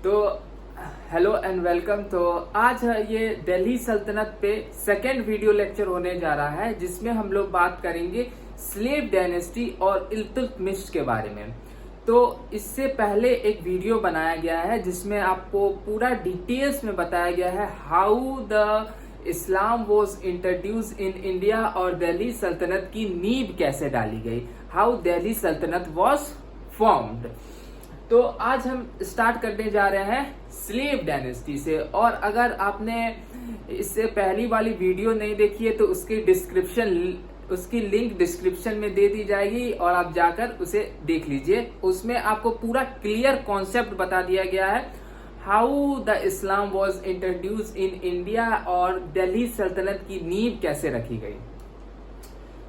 तो hello and welcome. तो आज ये दिल्ली सल्तनत पे सेकेंड वीडियो लेक्चर होने जा रहा है, जिसमें हम लोग बात करेंगे स्लेव डायनेस्टी और इल्तुतमिश के बारे में। तो इससे पहले एक वीडियो बनाया गया है जिसमें आपको पूरा डिटेल्स में बताया गया है how the Islam was introduce in India और दिल्ली सल्तनत की नींव कैसे डाली गई, हाउ दिल्ली सल्तनत वॉज फॉर्म्ड। तो आज हम स्टार्ट करने जा रहे हैं स्लेव डायनेस्टी से। और अगर आपने इससे पहली वाली वीडियो नहीं देखी है तो उसकी लिंक डिस्क्रिप्शन में दे दी जाएगी और आप जाकर उसे देख लीजिए। उसमें आपको पूरा क्लियर कॉन्सेप्ट बता दिया गया है how the Islam was introduce in India और दिल्ली सल्तनत की नींव कैसे रखी गई।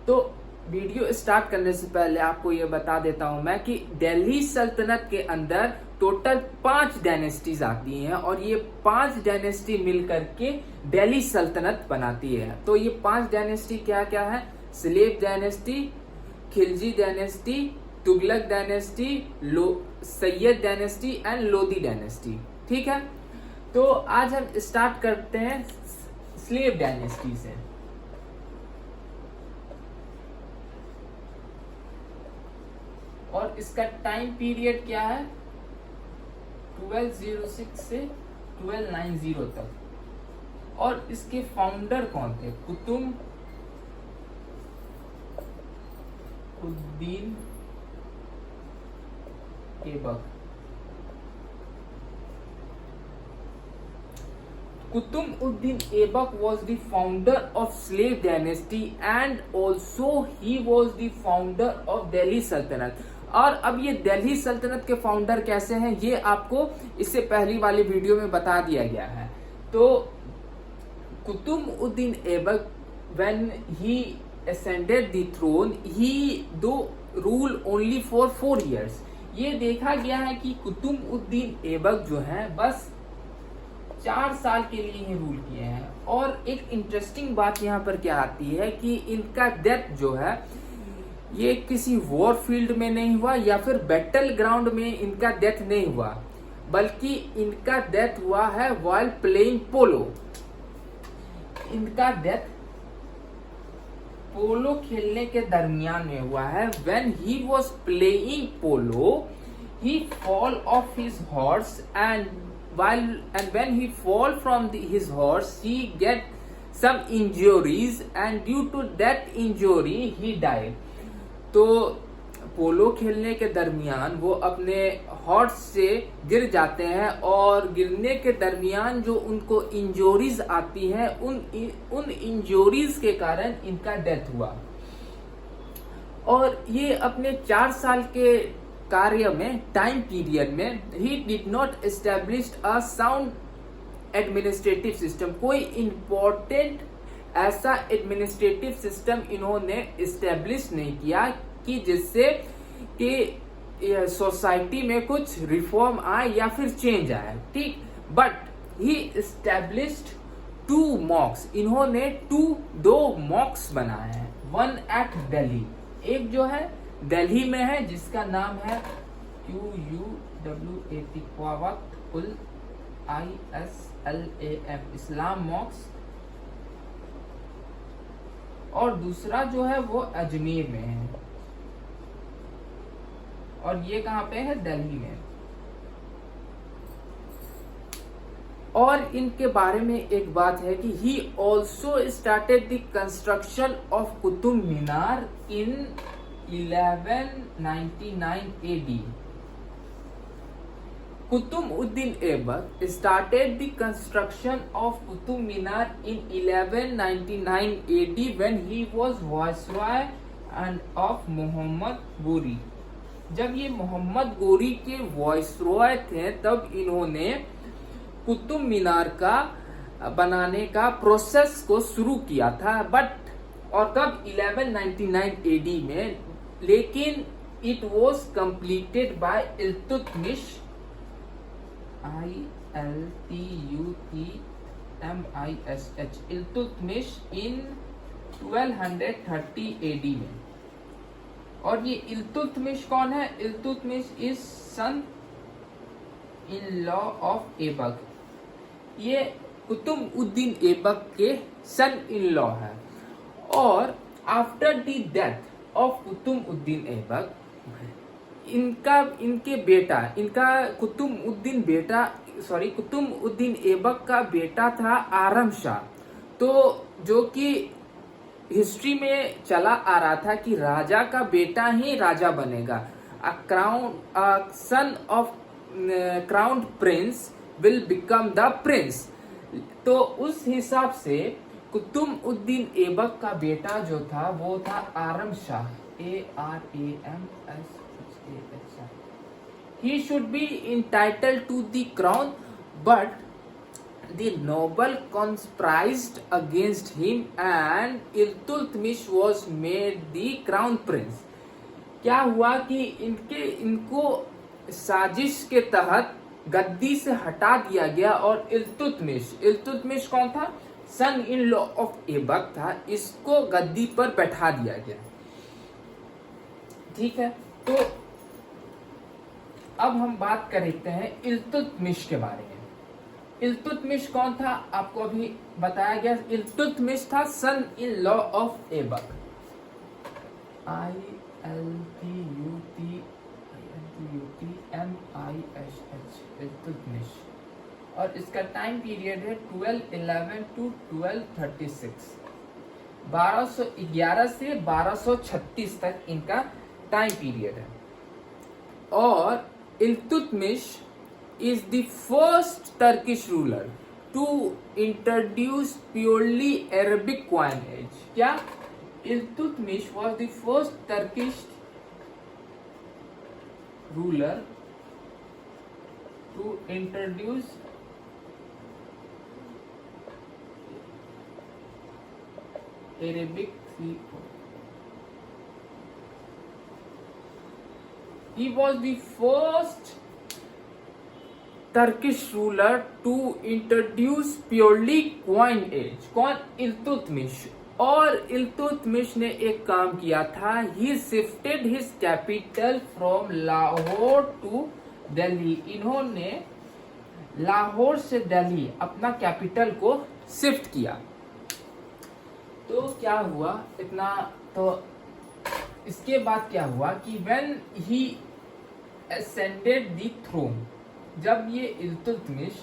तो वीडियो स्टार्ट करने से पहले आपको यह बता देता हूं मैं कि दिल्ली सल्तनत के अंदर टोटल 5 डायनेस्टीज आती हैं और ये 5 डायनेस्टी मिलकर के दिल्ली सल्तनत बनाती है। तो ये 5 डायनेस्टी क्या क्या है? Slave dynasty, Khilji dynasty, Tughlaq dynasty, Syed dynasty and Lodi dynasty. ठीक है, तो आज हम स्टार्ट करते हैं स्लेव डायनेस्टी से। और इसका टाइम पीरियड क्या है? 1206 से 1290 तक। और इसके फाउंडर कौन थे? Qutub Uddin Aibak. Qutb Uddin Aibak was the founder of slave dynasty and also he was the founder of Delhi Sultanate। और अब ये दिल्ली सल्तनत के फाउंडर कैसे हैं ये आपको इससे पहली वाली वीडियो में बता दिया गया है। तो Qutub Uddin Aibak when he ascended the throne he do rule only for 4 years। ये देखा गया है कि कुतुब उद्दीन ऐबक जो है बस 4 साल के लिए ही रूल किए हैं। और एक इंटरेस्टिंग बात यहाँ पर क्या आती है कि इनका डेथ जो है ये किसी वॉर फील्ड में नहीं हुआ या फिर बैटल ग्राउंड में इनका डेथ नहीं हुआ, बल्कि इनका डेथ हुआ है व्हाइल प्लेइंग पोलो। इनका डेथ पोलो खेलने के दरमियान में हुआ है। When he was playing polo he fall of his horse and when he fall from his horse he get some injuries and due to that injury he died। तो पोलो खेलने के दरमियान वो अपने हॉर्स से गिर जाते हैं और गिरने के दरमियान जो उनको इंजोरीज आती हैं उन इंजोरीज के कारण इनका डेथ हुआ। और ये अपने 4 साल के कार्य में टाइम पीरियड में he did not establish a sound administrative system. कोई इंपॉर्टेंट ऐसा एडमिनिस्ट्रेटिव सिस्टम इन्होंने एस्टेब्लिश नहीं किया कि जिससे कि सोसाइटी में कुछ रिफॉर्म आए या फिर चेंज आए। ठीक, बट ही एस्टेब्लिश्ड 2 मॉक्स। इन्होंने 2 मॉक्स बनाए हैं। वन एट दिल्ली, एक जो है दिल्ली में है जिसका नाम है QUWAT क़वात उल ISLAM इस्लाम मॉक्स, और दूसरा जो है वो अजमेर में है और ये कहाँ पे है? दिल्ली में। और इनके बारे में एक बात है कि he also started the construction of Qutub Minar in 1199 AD। Qutb Uddin Aibak started the construction of Qutub Minar in 1199 AD when he was viceroy and of Mohammad Ghori. जब ये मोहम्मद गोरी के वाइसरॉय थे तब इन्होंने कुतुब मीनार का बनाने का प्रोसेस को शुरू किया था। और तब 1199 AD में, लेकिन it was completed by Iltutmish Iltutmish in 1230 AD में। और ये इल्तुतमिश कौन है? Iltutmish is son in law of Aibak. ये कुतुबुद्दीन ऐबक के सन इन लॉ है। और after the death of Qutubuddin Aibak, इनके बेटा, इनका कुतुबुद्दीन ऐबक का बेटा था आरम शाह। तो जो कि हिस्ट्री में चला आ रहा था कि राजा का बेटा ही राजा बनेगा, son of crown Prince will become the Prince. तो उस हिसाब से कुतुबुद्दीन ऐबक का बेटा जो था वो था आरम Shah, ARAMSHAH। He should be entitled to the crown, but the noble conspired against him and Iltutmish was made the crown prince। क्या हुआ कि इनको साजिश के तहत गद्दी से हटा दिया गया और इल्तुतमिश कौन था? Son in law of Aibak था, इसको गद्दी पर बैठा दिया गया। ठीक है, तो अब हम बात करते हैं इल्तुतमिश के बारे में। इल्तुतमिश कौन था? आपको अभी बताया गया। इल्तुतमिश था son in law of Aibak, ILTUTMISH, Iltutmish. और इसका टाइम पीरियड है 1211 to 1236, 1211 से 1236 तक इनका टाइम पीरियड है। और Iltutmish is the first Turkish ruler to introduce purely Arabic coinage। क्या? Iltutmish was the first Turkish ruler to introduce Arabic coinage। He was the first Turkish ruler to introduce purely coinage। कौन? इल्तुतमिश। और इल्तुतमिश ने एक काम किया था, he shifted his capital from Lahore to Delhi. इन्होंने लाहौर से दिल्ली अपना कैपिटल को शिफ्ट किया। तो क्या हुआ इतना? तो इसके बाद क्या हुआ कि when he ascended the throne, जब ये इल्तुतमिश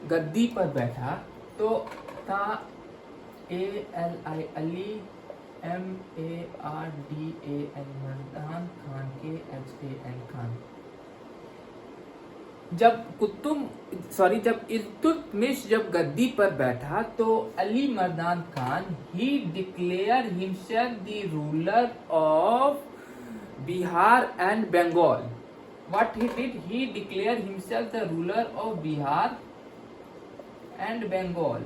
गद्दी पर बैठा तो था अली MARDAN, मर्दान खान, KHAN खान। जब इल्तुतमिश जब गद्दी पर बैठा तो Ali Mardan Khan he declare himself the ruler of Bihar and Bengal. What he did? He declare himself the ruler of Bihar and Bengal.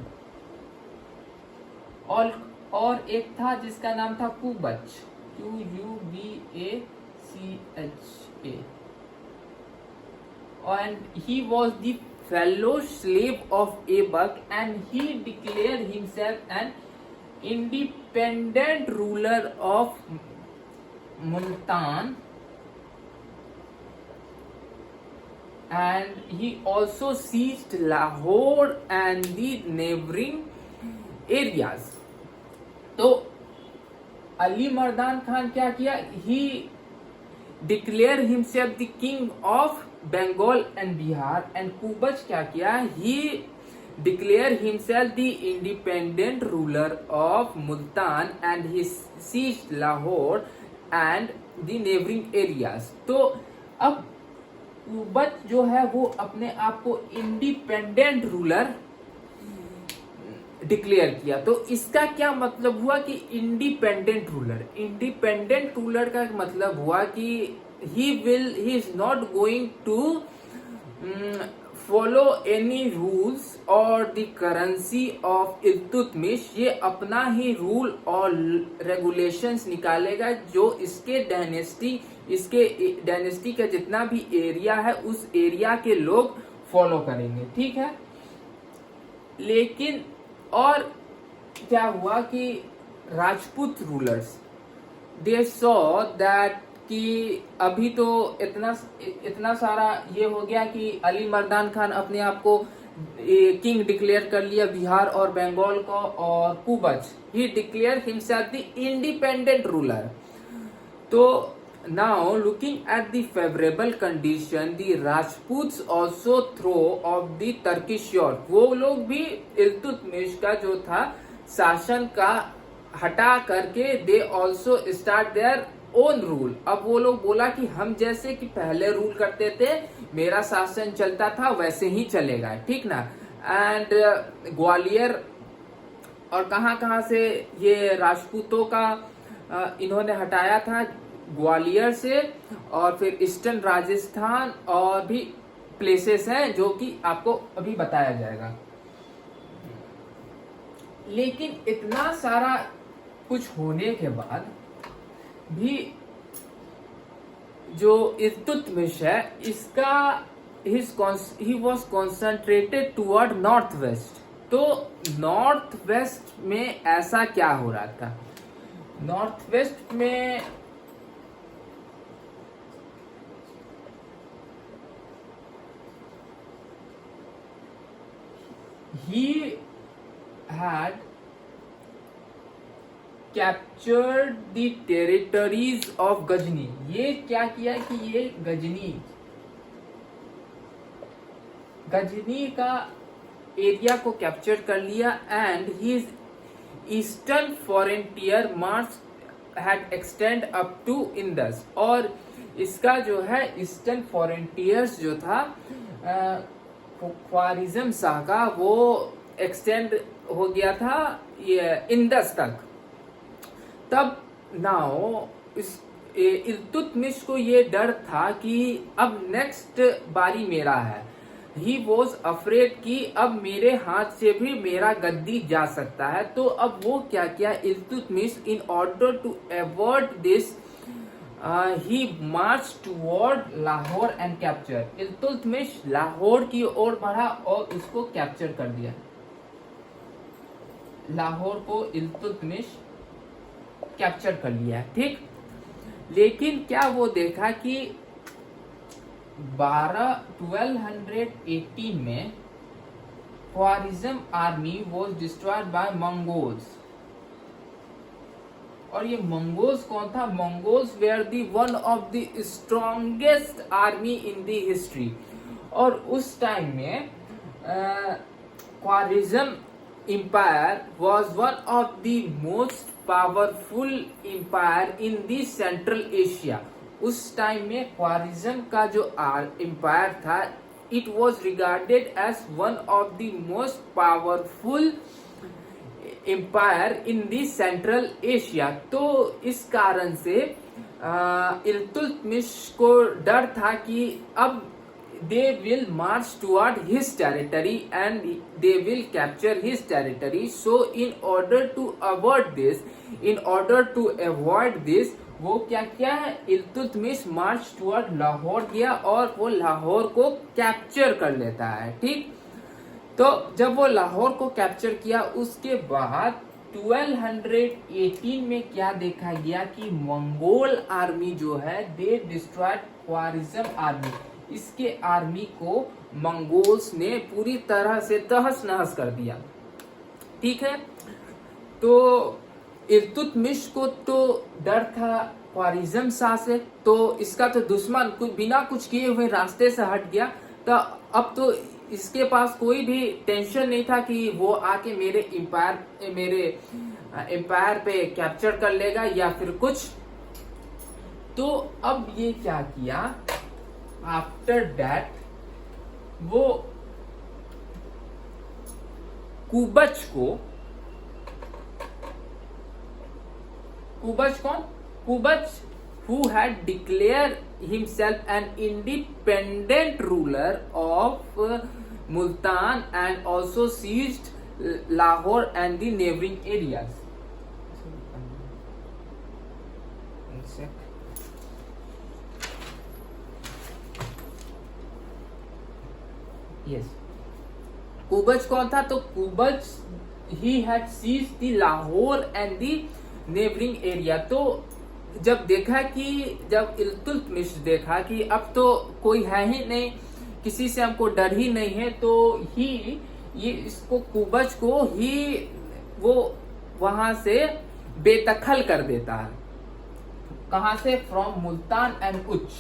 और एक था जिसका नाम था कुबच, QUBACHA, and he was the fellow slave of Aibak and he declared himself an independent ruler of Multan, and he also seized Lahore and the neighboring areas। तो अली मर्दान खान क्या किया? he declared himself the king of Bengal and Bihar, and Kubach क्या किया? he declared himself the independent ruler of Multan and he seized Lahore and the neighboring areas। तो अब कुबच जो है वो अपने आप को इंडिपेंडेंट रूलर डिक्लेयर किया। तो इसका क्या मतलब हुआ कि इंडिपेंडेंट रूलर का मतलब हुआ कि he is not going to follow any rules or the currency of Iltutmish. ये अपना ही रूल और रेगुलेशंस निकालेगा जो इसके डायनेस्टी का जितना भी एरिया है उस एरिया के लोग फॉलो करेंगे। ठीक है, लेकिन और क्या हुआ कि Rajput rulers they saw that कि अभी तो इतना सारा ये हो गया कि अली मर्दान खान अपने आप को किंग डिक्लेयर कर लिया बिहार और बंगाल को, और Qubacha he declare himself the independent ruler. तो now looking at the favorable condition, the Rajputs also throw of the Turkish yoke। वो लोग भी इल्तुतमिश का जो था शासन का हटा करके they also start their own rule. अब वो लोग बोला कि हम जैसे कि पहले रूल करते थे, मेरा शासन चलता था, वैसे ही चलेगा, ठीक ना। एंड ग्वालियर और कहाँ से ये राजपूतों का इन्होंने हटाया था, ग्वालियर से, और फिर ईस्टर्न राजस्थान और भी प्लेसेस हैं जो कि आपको अभी बताया जाएगा। लेकिन इतना सारा कुछ होने के बाद भी जो इल्तुतमिश है, इसका ही was concentrated toward north west. तो नॉर्थ वेस्ट में ऐसा क्या हो रहा था? नॉर्थ वेस्ट में he had captured the territories of Ghazni. ये क्या किया कि ये गजनी का एरिया को कैप्चर कर लिया। And his eastern frontier march had extend up to Indus. और इसका जो है ईस्टर्न फ्रंटियर्स जो था ख्वारिज़म शाह का, वो एक्सटेंड हो गया था ये इंडस तक। तब नाउ इस इल्तुतमिश को ये डर था कि अब नेक्स्ट बारी मेरा है। ही वॉज अफ्रेड कि अब मेरे हाथ से भी मेरा गद्दी जा सकता है। तो अब वो क्या किया Iltutmish, in order to avoid this he march toward Lahore and capture. Iltutmish Lahore की ओर बढ़ा और उसको कैप्चर कर दिया। लाहौर को इल्तुतमिश कैप्चर कर लिया, ठीक। लेकिन क्या वो देखा कि 1218 में Khwarazm army was destroyed by Mongols. और ये मंगोल्स कौन था? Mongols were the one of the strongest army in the history. और उस टाइम में Khwarazm empire was one of the most powerful empire in the Central Asia. उस time में Khwarazm का जो एम्पायर था, it was regarded as one of the most powerful empire in the Central Asia. तो इस कारण से इल्तुतमिश को डर था कि अब they will march toward his territory and they will capture his territory. So in order to avoid this वो क्या किया है, इल्तुतमिश मार्च टुवर्ड लाहौर गया और वो लाहौर को कैप्चर कर लेता है, ठीक। तो जब वो लाहौर को कैप्चर किया, उसके बाद 1218 में क्या देखा गया कि मंगोल आर्मी जो है दे डिस्ट्रॉयड ख्वारिज़म आर्मी। इसके आर्मी को मंगोल्स ने पूरी तरह से तहस नहस कर दिया, ठीक है। तो इल्तुतमिश को तो डर था ख्वारिज़म शाह से, तो इसका तो दुश्मन कुछ बिना कुछ किए हुए रास्ते से हट गया। तो अब तो इसके पास कोई भी टेंशन नहीं था कि वो आके मेरे एम्पायर पे कैप्चर कर लेगा या फिर कुछ। तो अब ये क्या किया, आफ्टर दैट वो कुबच कौन? कुबच who had declared himself an independent ruler of Multan and also seized Lahore and the neighboring areas. Yes. कुबच कौन था? तो कुबच he had seized the Lahore and the neighboring area। तो जब देखा कि जब इल्तुतमिश देखा कि अब तो कोई है ही नहीं, किसी से हमको डर ही नहीं है, तो ये इसको कुबज को ही वो वहां से बेदखल कर देता है। कहां से? फ्रॉम मुल्तान एंड उच्च।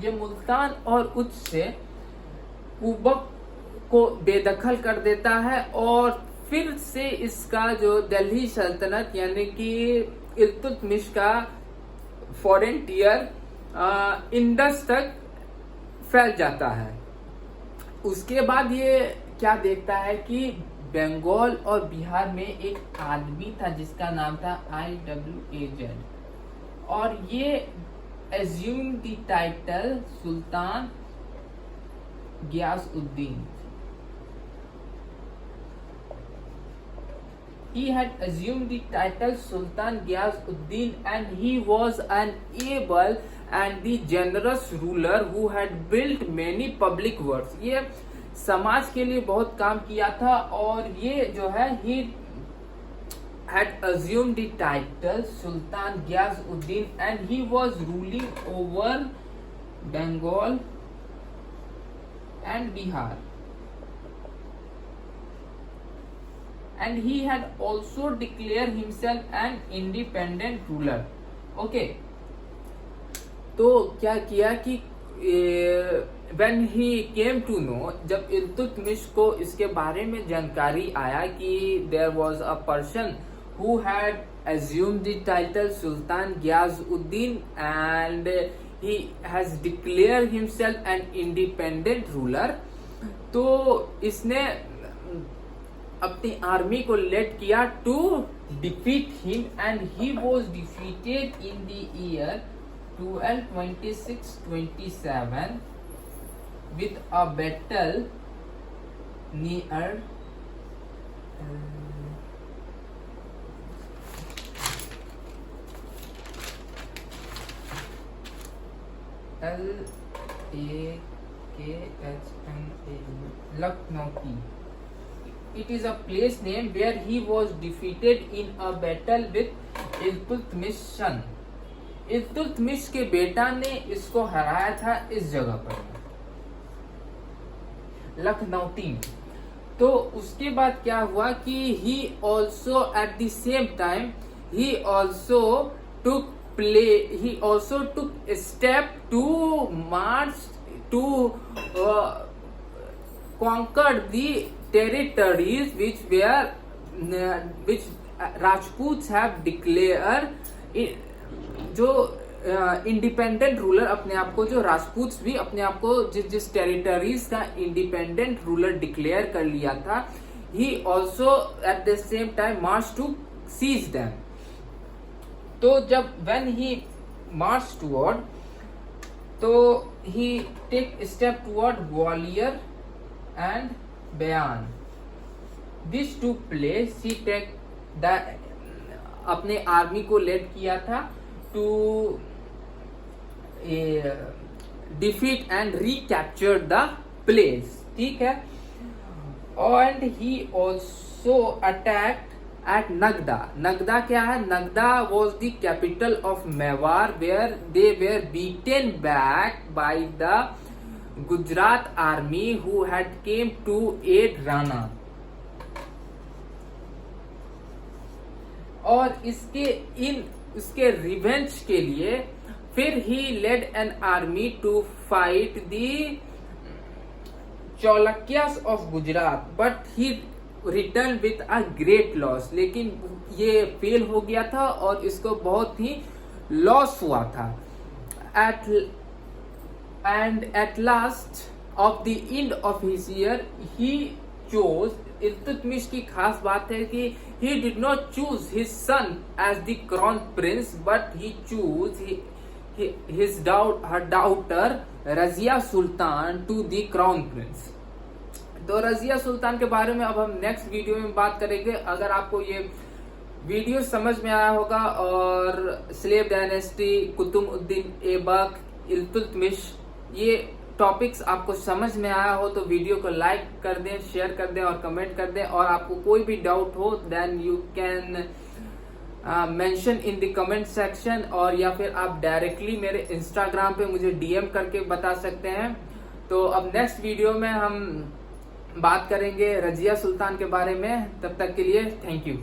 ये मुल्तान और उच्च से कुबक को बेदखल कर देता है और फिर से इसका जो दिल्ली सल्तनत यानी कि इल्तुतमिश का फ्रंटियर इंडस तक फैल जाता है। उसके बाद ये क्या देखता है कि बंगाल और बिहार में एक आदमी था जिसका नाम था IWAZ, और ये assume the title Sultan Ghiyasuddin. He had assumed the title Sultan Ghiyasuddin, and he was an able and the generous ruler who had built many public works. ये समाज के लिए बहुत काम किया था, और ये जो है he had assumed the title Sultan Ghiyasuddin, and he was ruling over Bengal and Bihar. And he had also declared himself an independent ruler. Okay. तो क्या किया कि when he came to know, जब इल्तुतमिश को इसके बारे में जानकारी आया कि there was a person who had assumed the title Sultan Ghiyasuddin and he has declared himself an independent ruler, तो इसने अपनी आर्मी को लेड किया to defeat him, and he was defeated in the year 1226-27 with a battle near Lucknow. It is a place name where he was defeated in a battle with Iltutmish son. Iltutmish के बेटा ने इसको हराया था इस जगह पर, लखनऊ टीम। तो उसके बाद क्या हुआ कि he also at the same time he also took a step to march to conquer the territories which Rajputs have declared, जो इंडिपेंडेंट रूलर अपने आप को, जो राजपूत्स भी अपने आप को जिस टेरिटरीज का इंडिपेंडेंट रूलर डिक्लेयर कर लिया था, he also at the same time march to seize them. तो जब व्हेन ही मार्च टुवर्ड, तो he take step toward Gwalior and Bayana. This two place he take the, अपने आर्मी को लेड किया था to defeat and recapture the place, ठीक है। And he also attacked at Nagda. Nagda क्या है? Nagda was the capital of Mewar, where they were beaten back by the Gujarat army who had came to aid Rana. और उसके रिवेंज के लिए फिर he led an army to fight the Chalukyas of Gujarat, but he return with a great loss. लेकिन ये fail हो गया था और इसको बहुत ही लॉस हुआ था। At last of the end of his year he chose, Iltutmish की खास बात है कि he did not choose his son as the crown prince, but he chose her daughter Razia Sultan to the crown prince. तो रजिया सुल्तान के बारे में अब हम नेक्स्ट वीडियो में बात करेंगे। अगर आपको ये वीडियो समझ में आया होगा और स्लेव डायनेस्टी, कुतुबुद्दीन ऐबक, इल्तुतमिश, ये टॉपिक्स आपको समझ में आया हो तो वीडियो को लाइक कर दें, शेयर कर दें और कमेंट कर दें। और आपको कोई भी डाउट हो then you can mention in the comment section, और या फिर आप डायरेक्टली मेरे इंस्टाग्राम पे मुझे डीएम करके बता सकते हैं। तो अब नेक्स्ट वीडियो में हम बात करेंगे रजिया सुल्तान के बारे में। तब तक के लिए थैंक यू।